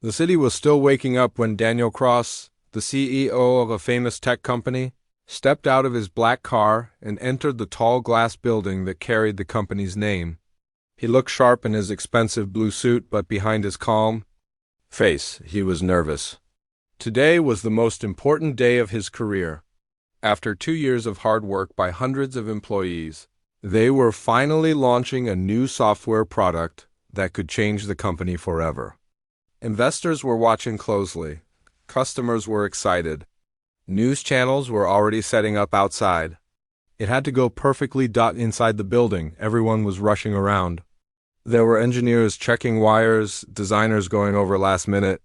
The city was still waking up when Daniel Cross, the CEO of a famous tech company, stepped out of his black car and entered the tall glass building that carried the company's name. He looked sharp in his expensive blue suit, but behind his calm face, he was nervous. Today was the most important day of his career. After 2 years of hard work by hundreds of employees, they were finally launching a new software product that could change the company forever. Investors were watching closely. Customers were excited. News channels were already setting up outside. It had to go perfectly. Inside the building, everyone was rushing around. There were engineers checking wires, designers going over last-minute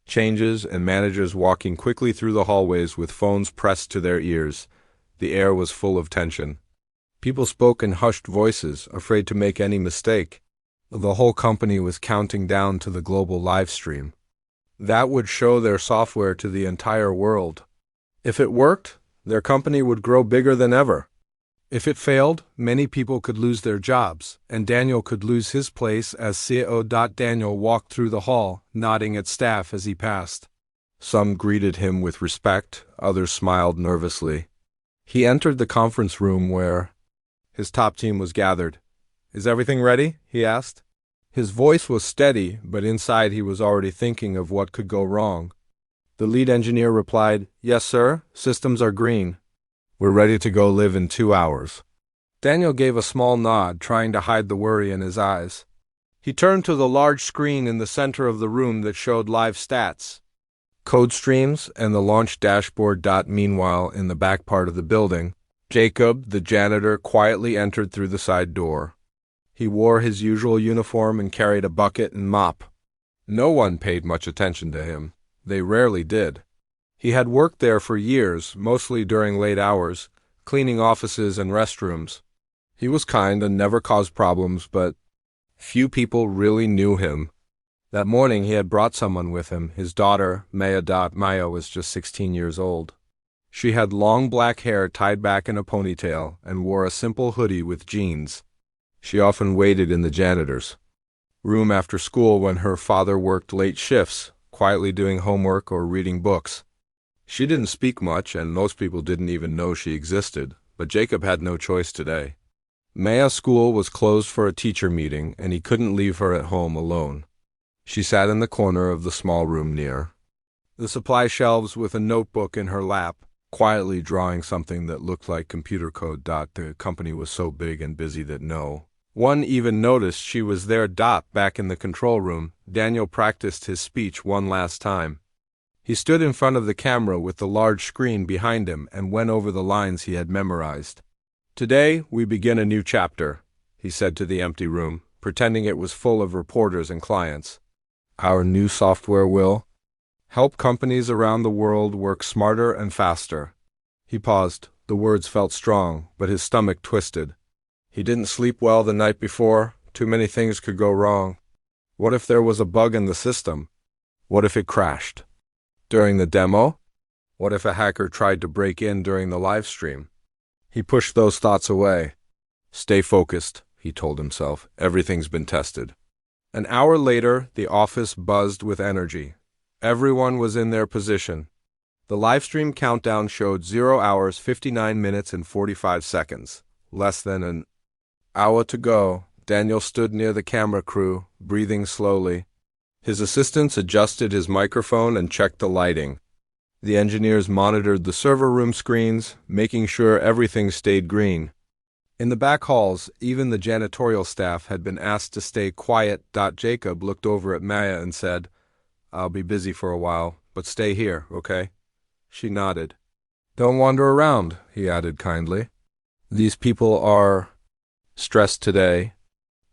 changes, and managers walking quickly through the hallways with phones pressed to their ears. The air was full of tension. People spoke in hushed voices, afraid to make any mistake. The whole company was counting down to the global live stream. That would show their software to the entire world. If it worked, their company would grow bigger than ever. If it failed, many people could lose their jobs, and Daniel could lose his place as CEO. Daniel walked through the hall, nodding at staff as he passed. Some greeted him with respect, others smiled nervously. He entered the conference room where his top team was gathered. "Is everything ready?" he asked. His voice was steady, but inside he was already thinking of what could go wrong. The lead engineer replied, "Yes, sir. Systems are green. We're ready to go live in 2 hours." Daniel gave a small nod, trying to hide the worry in his eyes. He turned to the large screen in the center of the room that showed live stats, code streams, and the launch dashboard. Meanwhile, in the back part of the building, Jacob, the janitor, quietly entered through the side door. He wore his usual uniform and carried a bucket and mop. No one paid much attention to him. They rarely did. He had worked there for years, mostly during late hours, cleaning offices and restrooms. He was kind and never caused problems, but few people really knew him. That morning he had brought someone with him, his daughter, Maya. Maya was just 16 years old. She had long black hair tied back in a ponytail and wore a simple hoodie with jeans. She often waited in the janitor's room after school when her father worked late shifts, quietly doing homework or reading books. She didn't speak much, and most people didn't even know she existed, but Jacob had no choice today. Maya's school was closed for a teacher meeting, and he couldn't leave her at home alone. She sat in the corner of the small room near the supply shelves with a notebook in her lap, quietly drawing something that looked like computer code. The company was so big and busy that no one even noticed she was there. Back in the control room, Daniel practiced his speech one last time. He stood in front of the camera with the large screen behind him and went over the lines he had memorized. "Today, we begin a new chapter," he said to the empty room, pretending it was full of reporters and clients. "Our new software will help companies around the world work smarter and faster." He paused. The words felt strong, but his stomach twisted. He didn't sleep well the night before. Too many things could go wrong. What if there was a bug in the system? What if it crashed during the demo? What if a hacker tried to break in during the live stream? He pushed those thoughts away. "Stay focused," he told himself. "Everything's been tested." An hour later, the office buzzed with energy. Everyone was in their position. The livestream countdown showed 0 hours, 59 minutes, and 45 seconds. Less than an hour to go. Daniel stood near the camera crew, breathing slowly. His assistants adjusted his microphone and checked the lighting. The engineers monitored the server room screens, making sure everything stayed green. In the back halls, even the janitorial staff had been asked to stay quiet. Jacob looked over at Maya and said, "I'll be busy for a while, but stay here, okay?" She nodded. "Don't wander around," he added kindly. "These people are stressed today."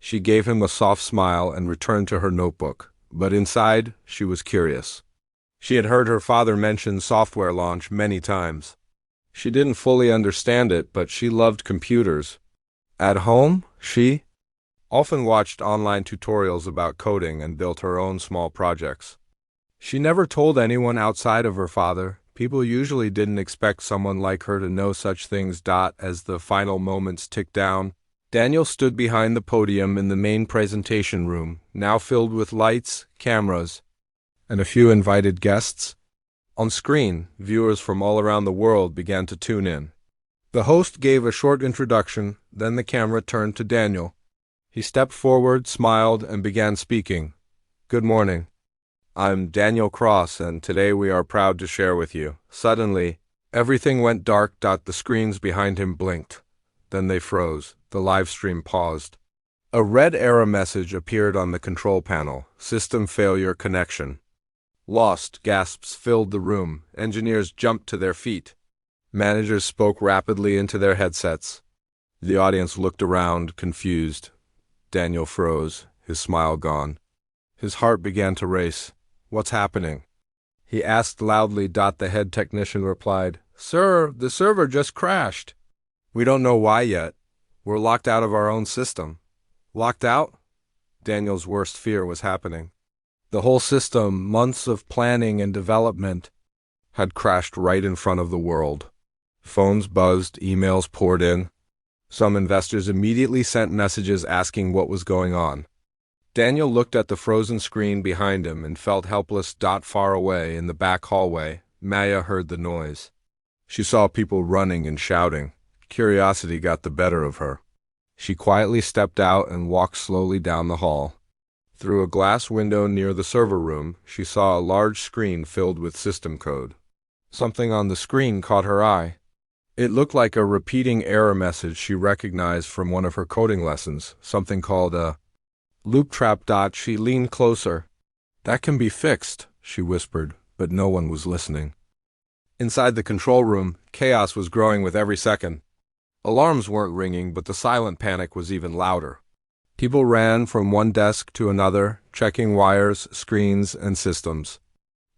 She gave him a soft smile and returned to her notebook, but inside she was curious. She had heard her father mention software launch many times. She didn't fully understand it, but she loved computers. At home, she often watched online tutorials about coding and built her own small projects. She never told anyone outside of her father. People usually didn't expect someone like her to know such things. As the final moments ticked down, Daniel stood behind the podium in the main presentation room, now filled with lights, cameras, and a few invited guests. On screen, viewers from all around the world began to tune in. The host gave a short introduction, then the camera turned to Daniel. He stepped forward, smiled, and began speaking. "Good morning. I'm Daniel Cross, and today we are proud to share with you." Suddenly, everything went dark. The screens behind him blinked. Then they froze. The live stream paused. A red error message appeared on the control panel. "System failure connection." "Lost," gasps filled the room. Engineers jumped to their feet. Managers spoke rapidly into their headsets. The audience looked around, confused. Daniel froze, his smile gone. His heart began to race. "What's happening?" he asked loudly. The head technician replied, "Sir, the server just crashed." "We don't know why yet. We're locked out of our own system." Locked out? Daniel's worst fear was happening. The whole system, months of planning and development, had crashed right in front of the world. Phones buzzed, emails poured in. Some investors immediately sent messages asking what was going on. Daniel looked at the frozen screen behind him and felt helpless. Far away, in the back hallway, Maya heard the noise. She saw people running and shouting. Curiosity got the better of her. She quietly stepped out and walked slowly down the hall. Through a glass window near the server room, she saw a large screen filled with system code. Something on the screen caught her eye. It looked like a repeating error message she recognized from one of her coding lessons, something called a loop trap. She leaned closer. "That can be fixed," she whispered, but no one was listening. Inside the control room, chaos was growing with every second. Alarms weren't ringing, but the silent panic was even louder. People ran from one desk to another, checking wires, screens, and systems.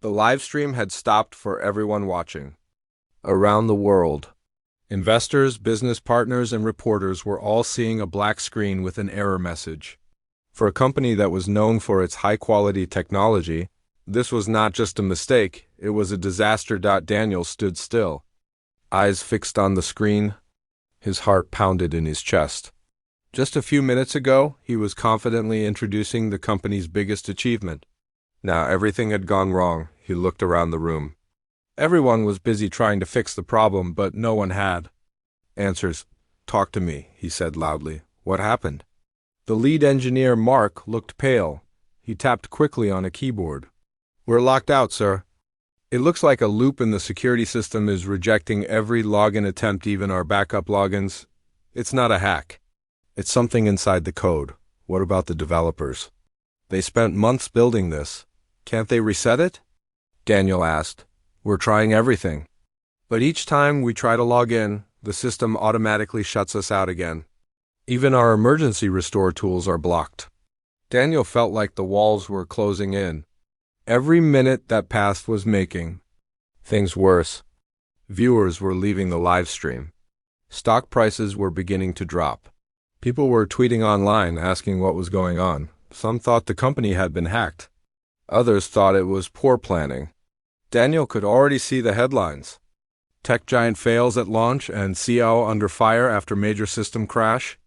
The live stream had stopped for everyone watching. Around the world, investors, business partners, and reporters were all seeing a black screen with an error message. For a company that was known for its high-quality technology, this was not just a mistake, it was a disaster. Daniel stood still, eyes fixed on the screen. His heart pounded in his chest. Just a few minutes ago, he was confidently introducing the company's biggest achievement. Now everything had gone wrong. He looked around the room. Everyone was busy trying to fix the problem, but no one had answers. "Talk to me," he said loudly. "What happened?" The lead engineer, Mark, looked pale. He tapped quickly on a keyboard. "We're locked out, sir. It looks like a loop in the security system is rejecting every login attempt, even our backup logins. It's not a hack. It's something inside the code." "What about the developers? They spent months building this. Can't they reset it?" Daniel asked. "We're trying everything. But each time we try to log in, the system automatically shuts us out again. Even our emergency restore tools are blocked." Daniel felt like the walls were closing in. Every minute that passed was making things worse. Viewers were leaving the live stream. Stock prices were beginning to drop. People were tweeting online asking what was going on. Some thought the company had been hacked. Others thought it was poor planning. Daniel could already see the headlines. Tech giant fails at launch and CEO under fire after major system crash.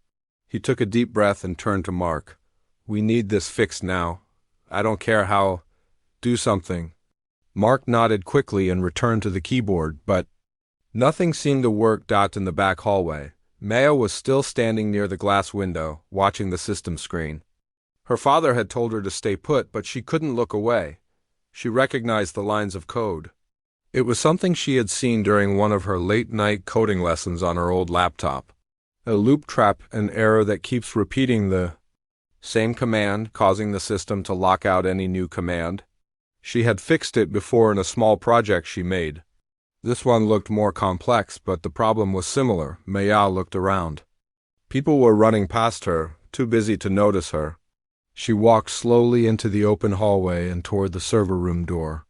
He took a deep breath and turned to Mark. "We need this fixed now. I don't care how. Do something." Mark nodded quickly and returned to the keyboard, but nothing seemed to work. In the back hallway, Maya was still standing near the glass window, watching the system screen. Her father had told her to stay put, but she couldn't look away. She recognized the lines of code. It was something she had seen during one of her late-night coding lessons on her old laptop. A loop trap, an error that keeps repeating the same command, causing the system to lock out any new command. She had fixed it before in a small project she made. This one looked more complex, but the problem was similar. Maya looked around. People were running past her, too busy to notice her. She walked slowly into the open hallway and toward the server room door.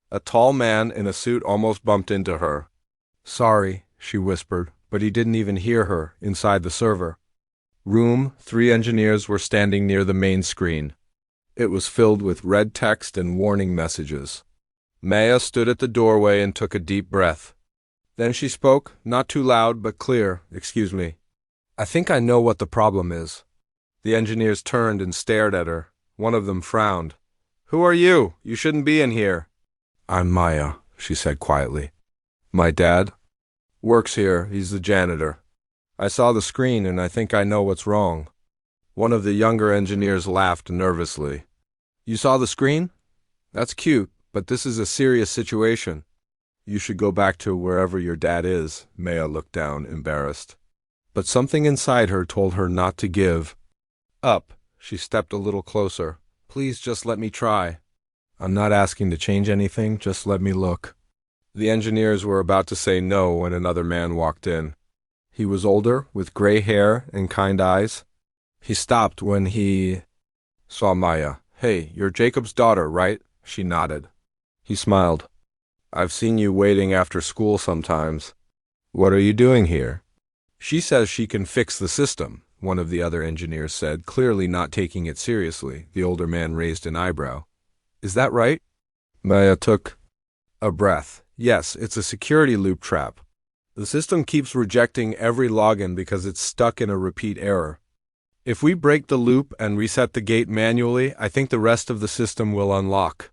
A tall man in a suit almost bumped into her. "Sorry," she whispered, but he didn't even hear her. Inside the server room, 3 engineers were standing near the main screen. It was filled with red text and warning messages. Maya stood at the doorway and took a deep breath. Then she spoke, not too loud but clear. "Excuse me. I think I know what the problem is." The engineers turned and stared at her. One of them frowned. Who are you? You shouldn't be in here. I'm Maya, she said quietly. My dad works here. He's the janitor. I saw the screen and I think I know what's wrong. One of the younger engineers laughed nervously. You saw the screen? That's cute, but this is a serious situation. You should go back to wherever your dad is. Maya looked down, embarrassed. But something inside her told her not to give up. She stepped a little closer. Please just let me try. I'm not asking to change anything, just let me look. The engineers were about to say no when another man walked in. He was older, with gray hair and kind eyes. He stopped when he saw Maya. Hey, you're Jacob's daughter, right? She nodded. He smiled. I've seen you waiting after school sometimes. What are you doing here? She says she can fix the system, one of the other engineers said, clearly not taking it seriously. The older man raised an eyebrow. Is that right? Maya took a breath. Yes, it's a security loop trap. The system keeps rejecting every login because it's stuck in a repeat error. If we break the loop and reset the gate manually, I think the rest of the system will unlock.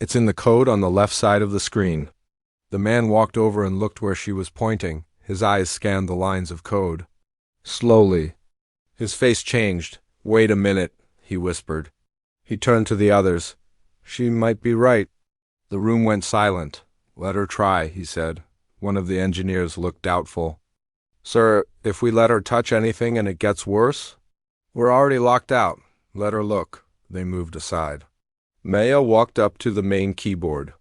It's in the code on the left side of the screen. The man walked over and looked where she was pointing. His eyes scanned the lines of code. Slowly, his face changed. Wait a minute, he whispered. He turned to the others. She might be right. The room went silent. Let her try, he said. One of the engineers looked doubtful. Sir, if we let her touch anything and it gets worse? We're already locked out. Let her look. They moved aside. Maya walked up to the main keyboard.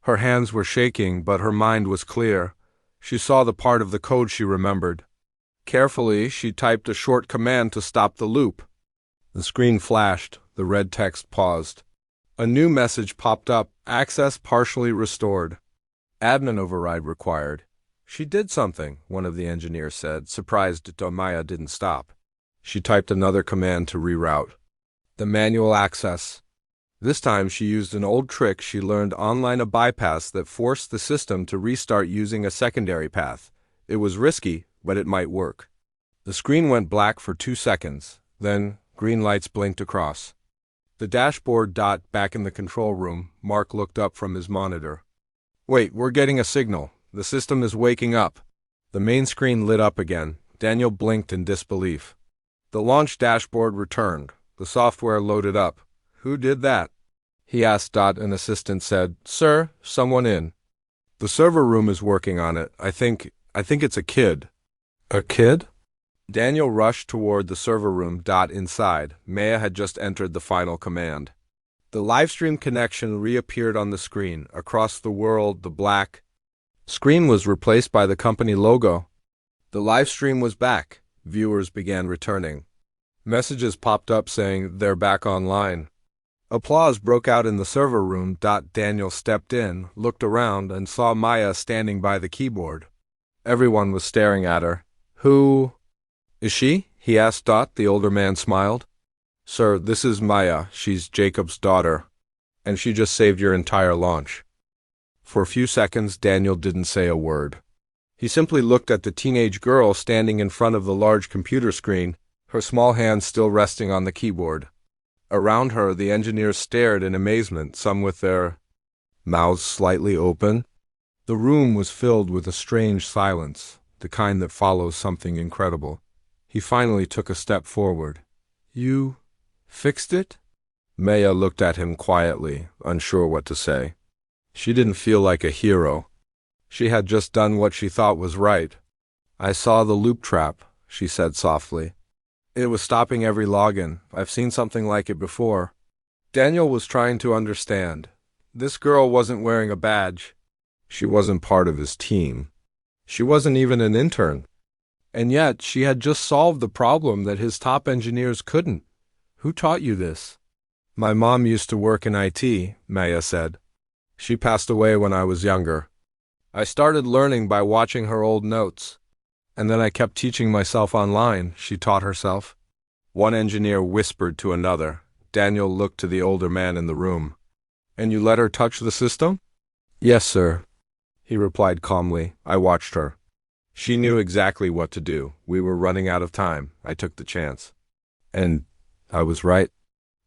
Her hands were shaking, but her mind was clear. She saw the part of the code she remembered. Carefully, she typed a short command to stop the loop. The screen flashed. The red text paused. A new message popped up. Access partially restored. Admin override required. She did something, one of the engineers said, surprised that Maya didn't stop. She typed another command to reroute. The manual access. This time she used an old trick she learned online, a bypass that forced the system to restart using a secondary path. It was risky, but it might work. The screen went black for 2 seconds. Then green lights blinked across. The dashboard dot back in the control room. Mark looked up from his monitor. Wait, we're getting a signal. The system is waking up. The main screen lit up again. Daniel blinked in disbelief. The launch dashboard returned. The software loaded up. Who did that? He asked. An assistant said, Sir, someone in. The server room is working on it. I think it's a kid. A kid? Daniel rushed toward the server room. Inside, Maya had just entered the final command. The livestream connection reappeared on the screen. Across the world, the black screen was replaced by the company logo. The livestream was back. Viewers began returning. Messages popped up saying they're back online. Applause broke out in the server room. Daniel stepped in, looked around, and saw Maya standing by the keyboard. Everyone was staring at her. Who is she? He asked. The older man smiled. Sir, this is Maya. She's Jacob's daughter. And she just saved your entire launch. For a few seconds, Daniel didn't say a word. He simply looked at the teenage girl standing in front of the large computer screen, her small hands still resting on the keyboard. Around her, the engineers stared in amazement, some with their mouths slightly open. The room was filled with a strange silence, the kind that follows something incredible. He finally took a step forward. You fixed it? Maya looked at him quietly, unsure what to say. She didn't feel like a hero. She had just done what she thought was right. I saw the loop trap, she said softly. It was stopping every login. I've seen something like it before. Daniel was trying to understand. This girl wasn't wearing a badge. She wasn't part of his team. She wasn't even an intern. And yet, she had just solved the problem that his top engineers couldn't. Who taught you this? My mom used to work in IT, Maya said. She passed away when I was younger. I started learning by watching her old notes. And then I kept teaching myself online, she taught herself. One engineer whispered to another. Daniel looked to the older man in the room. And you let her touch the system? Yes, sir, he replied calmly. I watched her. She knew exactly what to do. We were running out of time. I took the chance. And I was right.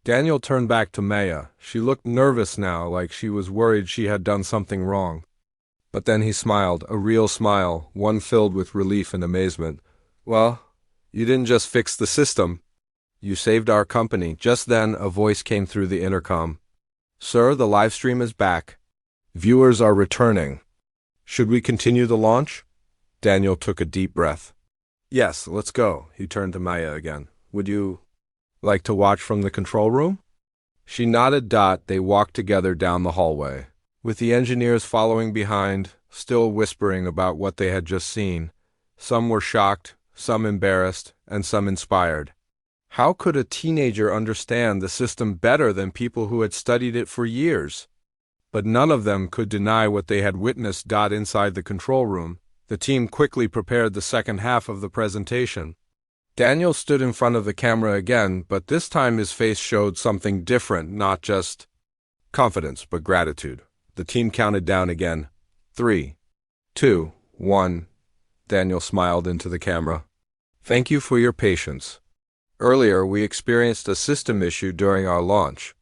Daniel turned back to Maya. She looked nervous now, like she was worried she had done something wrong. But then he smiled, a real smile, one filled with relief and amazement. Well, you didn't just fix the system. You saved our company. Just then, a voice came through the intercom. Sir, the live stream is back. Viewers are returning. Should we continue the launch? Daniel took a deep breath. Yes, let's go. He turned to Maya again. Would you like to watch from the control room? She nodded. They walked together down the hallway, with the engineers following behind, still whispering about what they had just seen. Some were shocked, some embarrassed, and some inspired. How could a teenager understand the system better than people who had studied it for years? But none of them could deny what they had witnessed. Inside the control room, the team quickly prepared the second half of the presentation. Daniel stood in front of the camera again, but this time his face showed something different, not just confidence, but gratitude. The team counted down again. 3, 2, 1. Daniel smiled into the camera. Thank you for your patience. Earlier, we experienced a system issue during our launch.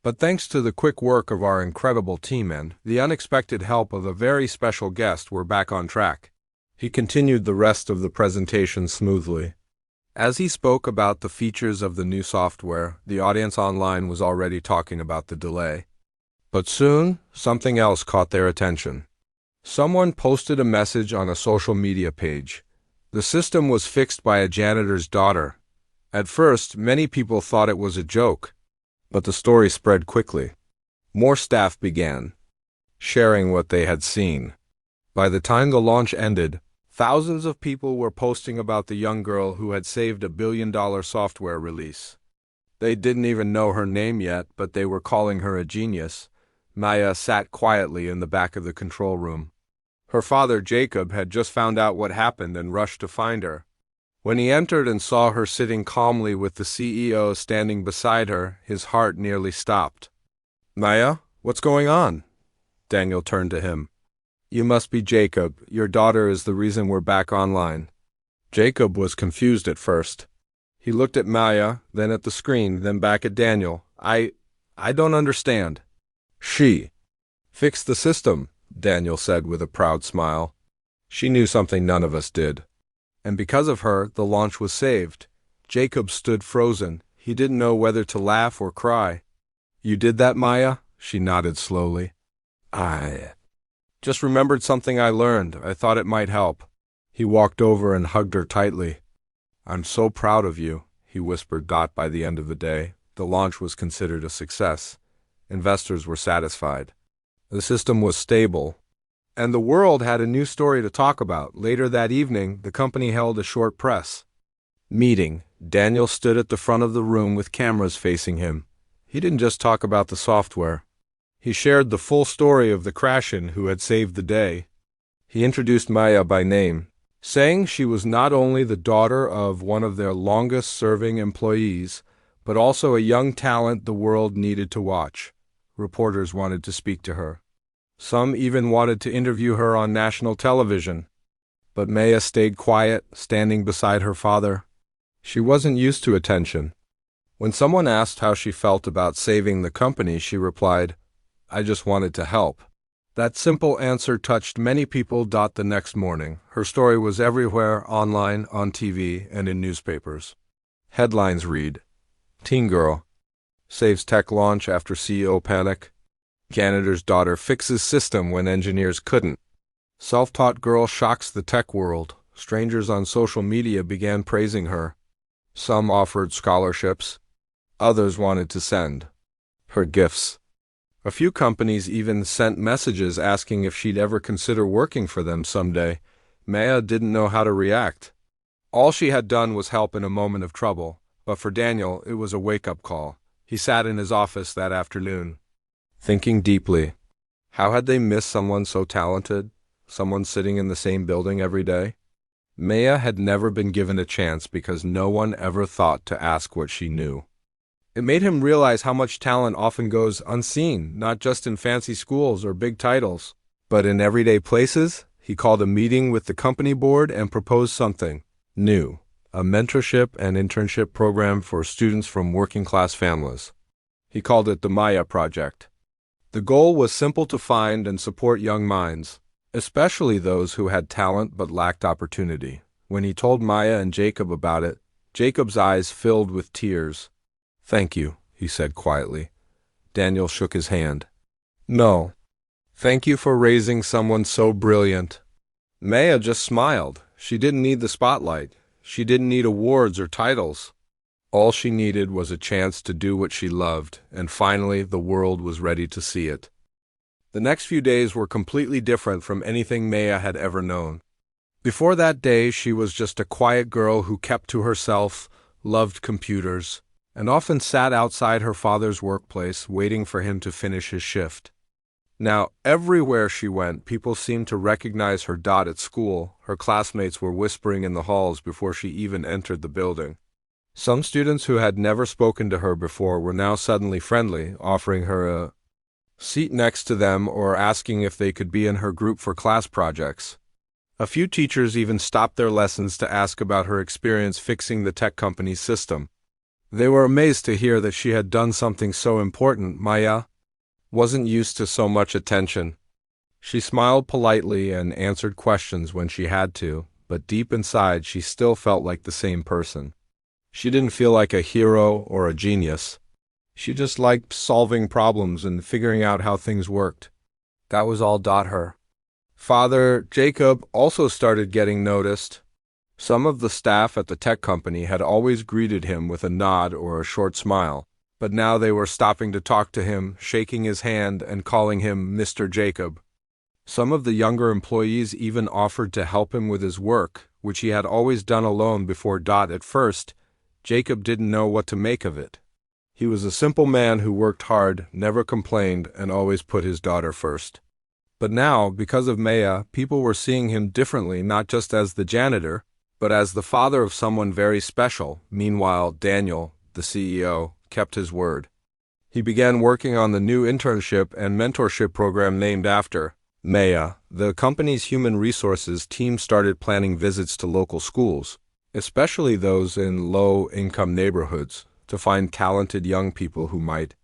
But thanks to the quick work of our incredible team and the unexpected help of a very special guest, we're back on track. He continued the rest of the presentation smoothly. As he spoke about the features of the new software, the audience online was already talking about the delay. But soon, something else caught their attention. Someone posted a message on a social media page. The system was fixed by a janitor's daughter. At first, many people thought it was a joke, but the story spread quickly. More staff began sharing what they had seen. By the time the launch ended, thousands of people were posting about the young girl who had saved $1 billion software release. They didn't even know her name yet, but they were calling her a genius. Maya sat quietly in the back of the control room. Her father, Jacob, had just found out what happened and rushed to find her. When he entered and saw her sitting calmly with the CEO standing beside her, his heart nearly stopped. Maya, what's going on? Daniel turned to him. You must be Jacob. Your daughter is the reason we're back online. Jacob was confused at first. He looked at Maya, then at the screen, then back at Daniel. I don't understand. She fixed the system, Daniel said with a proud smile. She knew something none of us did. And because of her, the launch was saved. Jacob stood frozen. He didn't know whether to laugh or cry. You did that, Maya? She nodded slowly. I just remembered something I learned. I thought it might help. He walked over and hugged her tightly. I'm so proud of you, he whispered. By the end of the day, the launch was considered a success. Investors were satisfied. The system was stable, and the world had a new story to talk about. Later that evening, the company held a short press meeting. Daniel stood at the front of the room with cameras facing him. He didn't just talk about the software. He shared the full story of the crash-in who had saved the day. He introduced Maya by name, saying she was not only the daughter of one of their longest-serving employees, but also a young talent the world needed to watch. Reporters wanted to speak to her. Some even wanted to interview her on national television. But Maya stayed quiet, standing beside her father. She wasn't used to attention. When someone asked how she felt about saving the company, she replied, I just wanted to help. That simple answer touched many people. The next morning, her story was everywhere, online, on TV, and in newspapers. Headlines read, Teen Girl saves tech launch after CEO panic. Janitor's daughter fixes system when engineers couldn't. Self-taught girl shocks the tech world. Strangers on social media began praising her. Some offered scholarships. Others wanted to send her gifts. A few companies even sent messages asking if she'd ever consider working for them someday. Maya didn't know how to react. All she had done was help in a moment of trouble, but for Daniel, it was a wake-up call. He sat in his office that afternoon, thinking deeply. How had they missed someone so talented? Someone sitting in the same building every day? Maya had never been given a chance because no one ever thought to ask what she knew. It made him realize how much talent often goes unseen, not just in fancy schools or big titles, but in everyday places. He called a meeting with the company board and proposed something new. a mentorship and internship program for students from working-class families. He called it the Maya Project. The goal was simple to find and support young minds, especially those who had talent but lacked opportunity. When he told Maya and Jacob about it, Jacob's eyes filled with tears. "Thank you," he said quietly. Daniel shook his hand. "No. Thank you for raising someone so brilliant." Maya just smiled. She didn't need the spotlight. She didn't need awards or titles. All she needed was a chance to do what she loved, and finally the world was ready to see it. The next few days were completely different from anything Maya had ever known. Before that day, she was just a quiet girl who kept to herself, loved computers, and often sat outside her father's workplace waiting for him to finish his shift. Now, everywhere she went, people seemed to recognize her. At school, her classmates were whispering in the halls before she even entered the building. Some students who had never spoken to her before were now suddenly friendly, offering her a seat next to them or asking if they could be in her group for class projects. A few teachers even stopped their lessons to ask about her experience fixing the tech company's system. They were amazed to hear that she had done something so important. Maya wasn't used to so much attention. She smiled politely and answered questions when she had to, but deep inside she still felt like the same person. She didn't feel like a hero or a genius. She just liked solving problems and figuring out how things worked. That was all. Her father, Jacob, also started getting noticed. Some of the staff at the tech company had always greeted him with a nod or a short smile, but now they were stopping to talk to him, shaking his hand and calling him Mr. Jacob. Some of the younger employees even offered to help him with his work, which he had always done alone before. At first, Jacob didn't know what to make of it. He was a simple man who worked hard, never complained, and always put his daughter first. But now, because of Maya, people were seeing him differently, not just as the janitor, but as the father of someone very special. Meanwhile, Daniel, the CEO, kept his word. He began working on the new internship and mentorship program named after Maya. The company's human resources team started planning visits to local schools, especially those in low-income neighborhoods, to find talented young people who might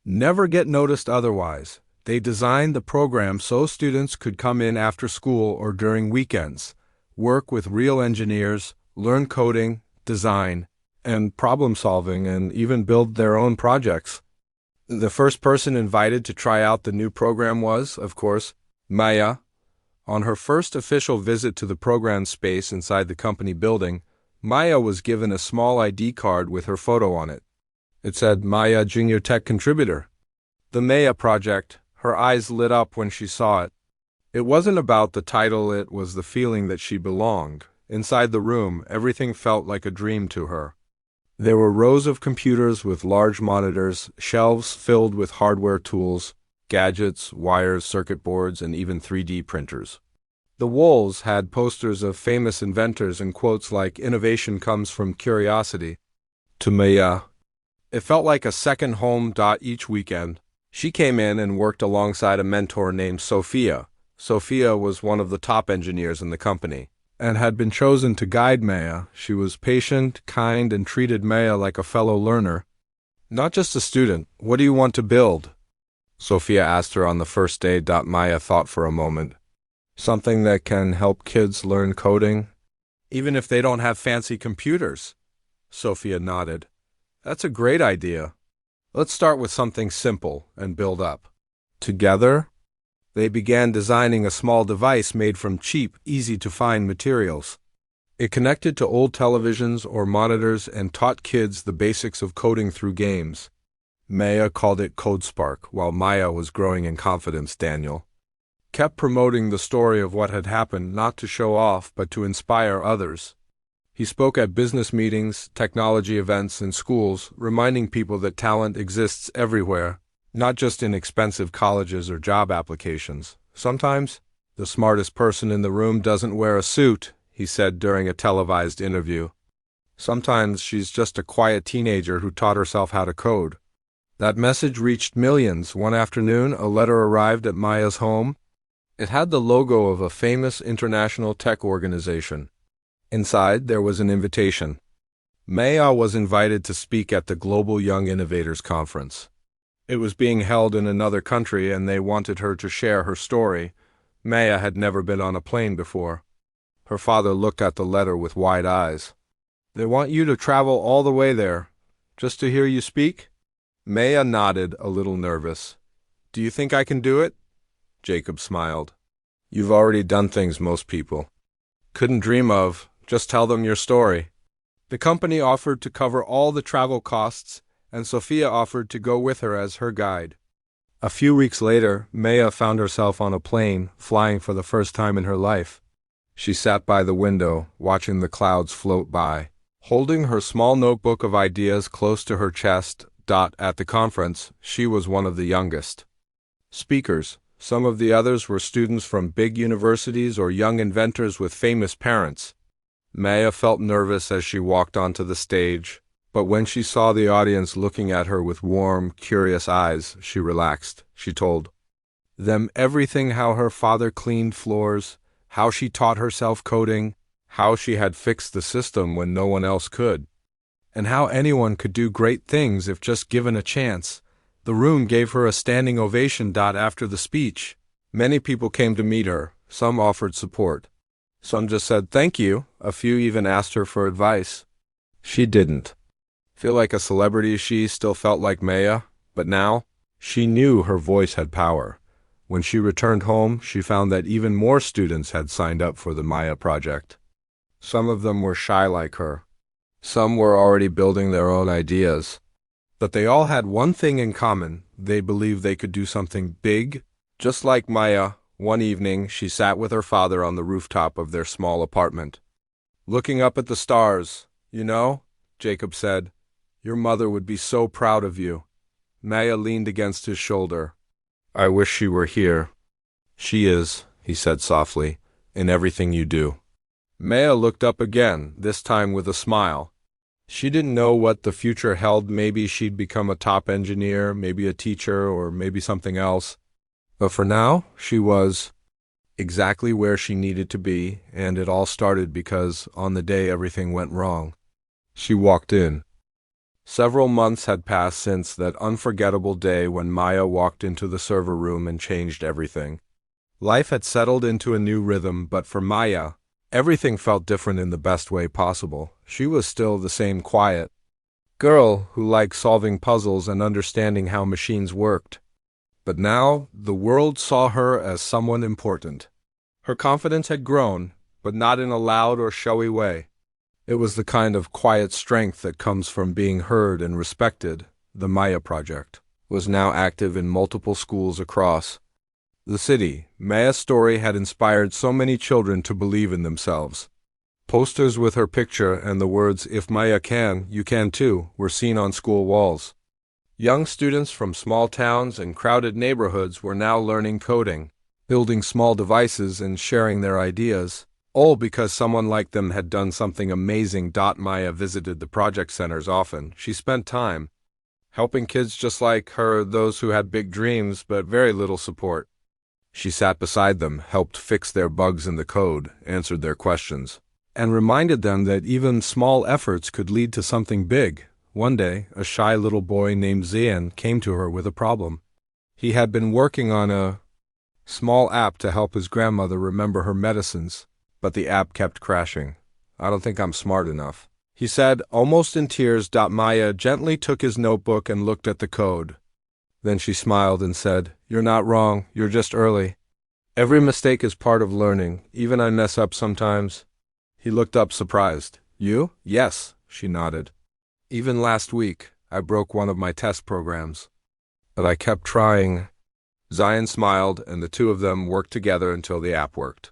never get noticed otherwise. They designed the program so students could come in after school or during weekends, work with real engineers, learn coding, design, and problem-solving, and even build their own projects. The first person invited to try out the new program was, of course, Maya. On her first official visit to the program space inside the company building, Maya was given a small ID card with her photo on it. It said, "Maya Junior Tech Contributor." The Maya Project. Her eyes lit up when she saw it. It wasn't about the title, it was the feeling that she belonged. Inside the room, everything felt like a dream to her. There were rows of computers with large monitors, shelves filled with hardware tools, gadgets, wires, circuit boards, and even 3D printers. The walls had posters of famous inventors and quotes like, "Innovation comes from curiosity." To Maya, it felt like a second home. Each weekend, she came in and worked alongside a mentor named Sophia. Sophia was one of the top engineers in the company and had been chosen to guide Maya. She was patient, kind, and treated Maya like a fellow learner, not just a student. "What do you want to build?" Sophia asked her on the first day. Maya thought for a moment. "Something that can help kids learn coding, even if they don't have fancy computers." Sophia nodded. "That's a great idea. Let's start with something simple and build up." Together, they began designing a small device made from cheap, easy-to-find materials. It connected to old televisions or monitors and taught kids the basics of coding through games. Maya called it CodeSpark, while Maya was growing in confidence. Daniel kept promoting the story of what had happened, not to show off, but to inspire others. He spoke at business meetings, technology events, and schools, reminding people that talent exists everywhere, not just in expensive colleges or job applications. "Sometimes, the smartest person in the room doesn't wear a suit," he said during a televised interview. "Sometimes she's just a quiet teenager who taught herself how to code." That message reached millions. One afternoon, a letter arrived at Maya's home. It had the logo of a famous international tech organization. Inside, there was an invitation. Maya was invited to speak at the Global Young Innovators Conference. It was being held in another country and they wanted her to share her story. Maya had never been on a plane before. Her father looked at the letter with wide eyes. They want you to travel all the way there, just to hear you speak? Maya nodded, a little nervous. Do you think I can do it? Jacob smiled. You've already done things most people couldn't dream of. Just tell them your story. The company offered to cover all the travel costs, and Sophia offered to go with her as her guide. A few weeks later, Maya found herself on a plane, flying for the first time in her life. She sat by the window, watching the clouds float by. Holding her small notebook of ideas close to her chest, at the conference, she was one of the youngest speakers. Some of the others were students from big universities or young inventors with famous parents. Maya felt nervous as she walked onto the stage, but when she saw the audience looking at her with warm, curious eyes, she relaxed. She told them everything: how her father cleaned floors, how she taught herself coding, how she had fixed the system when no one else could, and how anyone could do great things if just given a chance. The room gave her a standing ovation. After the speech, many people came to meet her. Some offered support. Some just said thank you. A few even asked her for advice. She didn't feel like a celebrity. She still felt like Maya, but now she knew her voice had power. When she returned home, she found that even more students had signed up for the Maya project. Some of them were shy like her. Some were already building their own ideas. But they all had one thing in common: they believed they could do something big. Just like Maya, one evening she sat with her father on the rooftop of their small apartment, looking up at the stars. You know, Jacob said, your mother would be so proud of you. Maya leaned against his shoulder. I wish she were here. She is, he said softly, in everything you do. Maya looked up again, this time with a smile. She didn't know what the future held. Maybe she'd become a top engineer, maybe a teacher, or maybe something else. But for now, she was exactly where she needed to be, and it all started because on the day everything went wrong, she walked in. Several months had passed since that unforgettable day when Maya walked into the server room and changed everything. Life had settled into a new rhythm, but for Maya, everything felt different in the best way possible. She was still the same quiet girl who liked solving puzzles and understanding how machines worked. But now, the world saw her as someone important. Her confidence had grown, but not in a loud or showy way. It was the kind of quiet strength that comes from being heard and respected. The Maya Project was now active in multiple schools across the city. Maya's story had inspired so many children to believe in themselves. Posters with her picture and the words, "If Maya can, you can too," were seen on school walls. Young students from small towns and crowded neighborhoods were now learning coding, building small devices, and sharing their ideas, all because someone like them had done something amazing. Maya visited the project centers often. She spent time helping kids just like her, those who had big dreams but very little support. She sat beside them, helped fix their bugs in the code, answered their questions, and reminded them that even small efforts could lead to something big. One day, a shy little boy named Zian came to her with a problem. He had been working on a small app to help his grandmother remember her medicines, but the app kept crashing. "I don't think I'm smart enough," he said, almost in tears. Maya gently took his notebook and looked at the code. Then she smiled and said, "You're not wrong, you're just early. Every mistake is part of learning. Even I mess up sometimes." He looked up surprised. "You?" "Yes," she nodded. "Even last week, I broke one of my test programs. But I kept trying." Zion smiled, and the two of them worked together until the app worked.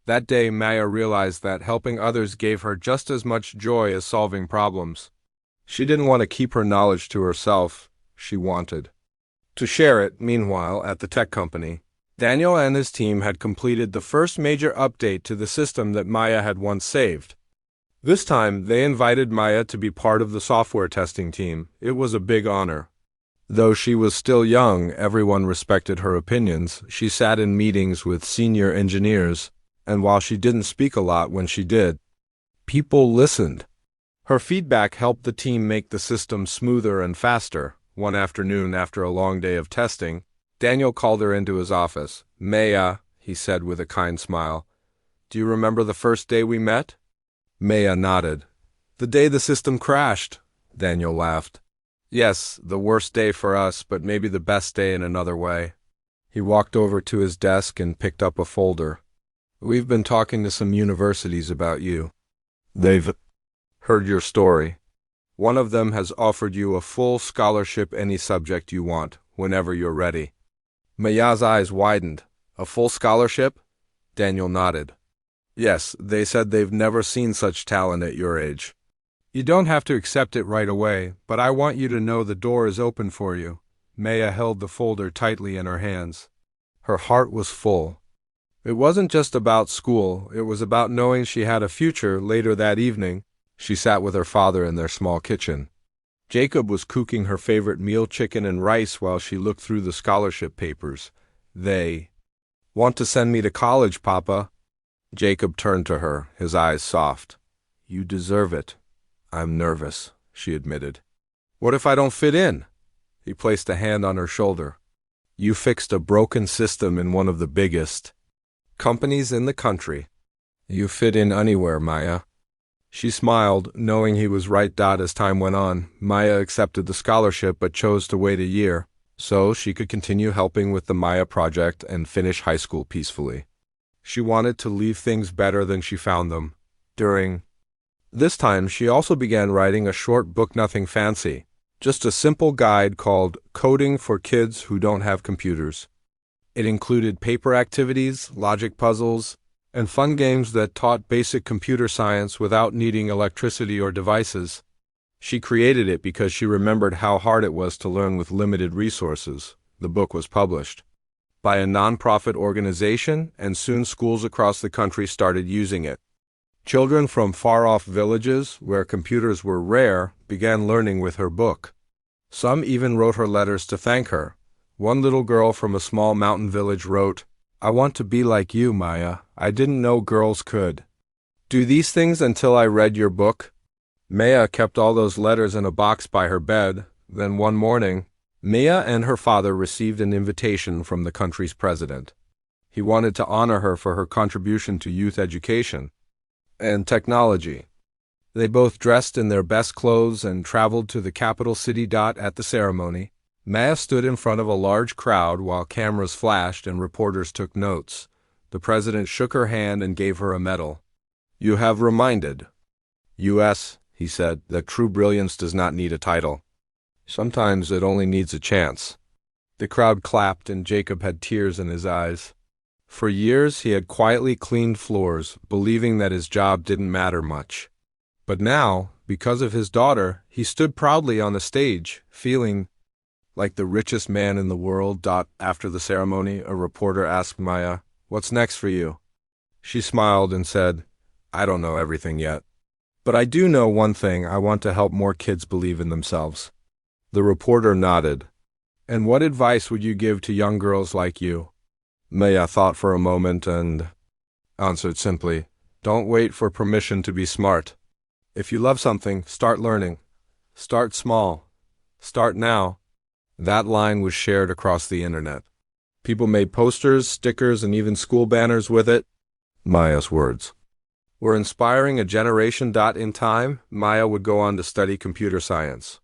That day, Maya realized that helping others gave her just as much joy as solving problems. She didn't want to keep her knowledge to herself. She wanted to share it. Meanwhile, at the tech company, Daniel and his team had completed the first major update to the system that Maya had once saved. This time, they invited Maya to be part of the software testing team. It was a big honor. Though she was still young, everyone respected her opinions. She sat in meetings with senior engineers, and while she didn't speak a lot when she did, People listened. Her feedback helped the team make the system smoother and faster. One afternoon, after a long day of testing, Daniel called her into his office. "Maya," he said with a kind smile, "do you remember the first day we met?" Maya nodded. "The day the system crashed," Daniel laughed. "Yes, the worst day for us, but maybe the best day in another way." He walked over to his desk and picked up a folder. "We've been talking to some universities about you. They've heard your story. One of them has offered you a full scholarship any subject you want, whenever you're ready." Maya's eyes widened. "A full scholarship?" Daniel nodded. "Yes, they said they've never seen such talent at your age. You don't have to accept it right away, but I want you to know the door is open for you." Maya held the folder tightly in her hands. Her heart was full. It wasn't just about school, it was about knowing she had a future. Later that evening, she sat with her father in their small kitchen. Jacob was cooking her favorite meal, chicken and rice, while she looked through the scholarship papers. "They want to send me to college, Papa." Jacob turned to her, his eyes soft. "You deserve it." "I'm nervous," she admitted. "What if I don't fit in?" He placed a hand on her shoulder. "You fixed a broken system in one of the biggest companies in the country. You fit in anywhere, Maya." She smiled, knowing he was right. As time went on, Maya accepted the scholarship but chose to wait a year, so she could continue helping with the Maya project and finish high school peacefully. She wanted to leave things better than she found them. During this time, she also began writing a short book, nothing fancy, just a simple guide called Coding for Kids Who Don't Have Computers. It included paper activities, logic puzzles, and fun games that taught basic computer science without needing electricity or devices. She created it because she remembered how hard it was to learn with limited resources. The book was published by a nonprofit organization, and soon schools across the country started using it. Children from far-off villages, where computers were rare, began learning with her book. Some even wrote her letters to thank her. One little girl from a small mountain village wrote, "I want to be like you, Maya. I didn't know girls could do these things until I read your book." Maya kept all those letters in a box by her bed. Then one morning, Maya and her father received an invitation from the country's president. He wanted to honor her for her contribution to youth education and technology. They both dressed in their best clothes and traveled to the capital city. At the ceremony, Maya stood in front of a large crowd while cameras flashed and reporters took notes. The president shook her hand and gave her a medal. "You have reminded us," he said, "that true brilliance does not need a title. Sometimes it only needs a chance." The crowd clapped and Jacob had tears in his eyes. For years he had quietly cleaned floors, believing that his job didn't matter much. But now, because of his daughter, he stood proudly on the stage, feeling like the richest man in the world. After the ceremony, a reporter asked Maya, "What's next for you?" She smiled and said, "I don't know everything yet. But I do know one thing: I want to help more kids believe in themselves." The reporter nodded. "And what advice would you give to young girls like you?" Maya thought for a moment and answered simply, "Don't wait for permission to be smart. If you love something, start learning. Start small. Start now." That line was shared across the internet. People made posters, stickers, and even school banners with it. Maya's words were inspiring a generation. In time, Maya would go on to study computer science.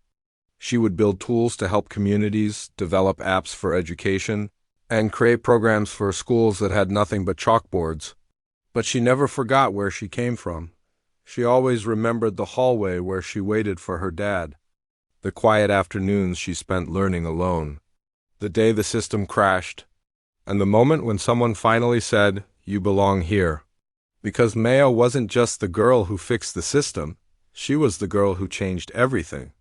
She would build tools to help communities, develop apps for education, and create programs for schools that had nothing but chalkboards. But she never forgot where she came from. She always remembered the hallway where she waited for her dad, the quiet afternoons she spent learning alone, the day the system crashed, and the moment when someone finally said, "You belong here." Because Maya wasn't just the girl who fixed the system, she was the girl who changed everything.